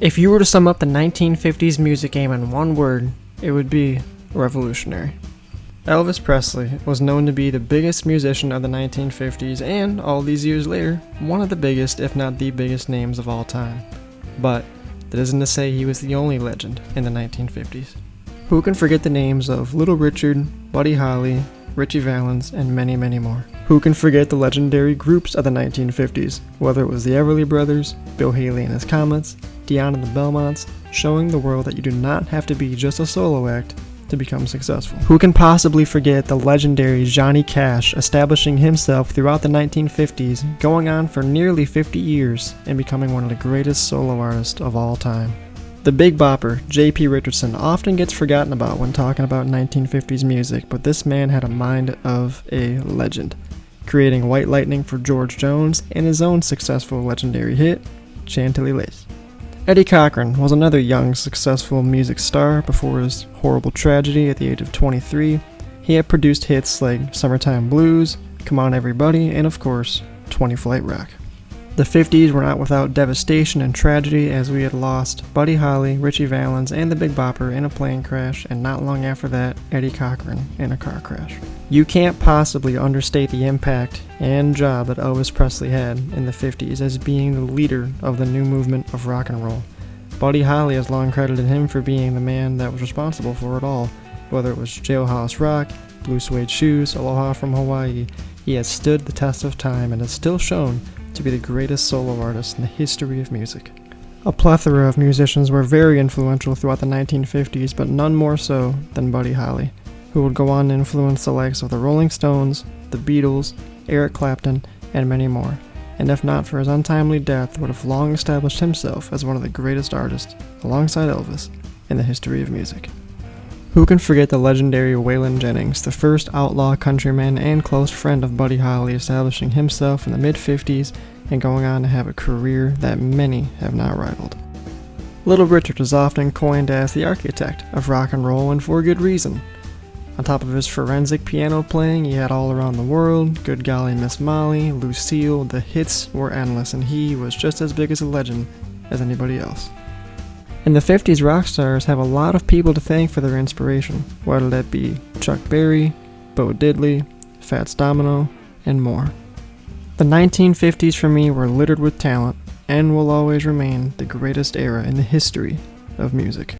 If you were to sum up the 1950s music game in one word, it would be revolutionary. Elvis Presley was known to be the biggest musician of the 1950s and, all these years later, one of the biggest, if not the biggest names of all time. But that isn't to say he was the only legend in the 1950s. Who can forget the names of Little Richard, Buddy Holly, Ritchie Valens, and many, many more? Who can forget the legendary groups of the 1950s, whether it was the Everly Brothers, Bill Haley and his Comets, Dion and the Belmonts, showing the world that you do not have to be just a solo act to become successful. Who can possibly forget the legendary Johnny Cash establishing himself throughout the 1950s, going on for nearly 50 years, and becoming one of the greatest solo artists of all time? The Big Bopper, Jp Richardson, often gets forgotten about when talking about 1950s music, but this man had a mind of a legend, creating White Lightning for George Jones and his own successful legendary hit, Chantilly Lace. Eddie Cochran was another young, successful music star before his horrible tragedy at the age of 23. He had produced hits like Summertime Blues, Come On Everybody, and of course, 20 Flight Rock. The 50s were not without devastation and tragedy, as we had lost Buddy Holly, Ritchie Valens, and the Big Bopper in a plane crash, and not long after that, Eddie Cochran in a car crash. You can't possibly understate the impact and job that Elvis Presley had in the 50s as being the leader of the new movement of rock and roll. Buddy Holly has long credited him for being the man that was responsible for it all. Whether it was Jailhouse Rock, Blue Suede Shoes, Aloha from Hawaii, he has stood the test of time and is still shown to be the greatest solo artist in the history of music. A plethora of musicians were very influential throughout the 1950s, but none more so than Buddy Holly, who would go on to influence the likes of the Rolling Stones, the Beatles, Eric Clapton, and many more, and if not for his untimely death, would have long established himself as one of the greatest artists, alongside Elvis, in the history of music. Who can forget the legendary Waylon Jennings, the first outlaw countryman and close friend of Buddy Holly, establishing himself in the mid-50s and going on to have a career that many have not rivaled. Little Richard is often coined as the architect of rock and roll, and for good reason. On top of his forensic piano playing, he had All Around the World, Good Golly Miss Molly, Lucille. The hits were endless, and he was just as big as a legend as anybody else. In the 50s, rock stars have a lot of people to thank for their inspiration, whether that be Chuck Berry, Bo Diddley, Fats Domino, and more. The 1950s for me were littered with talent, and will always remain the greatest era in the history of music.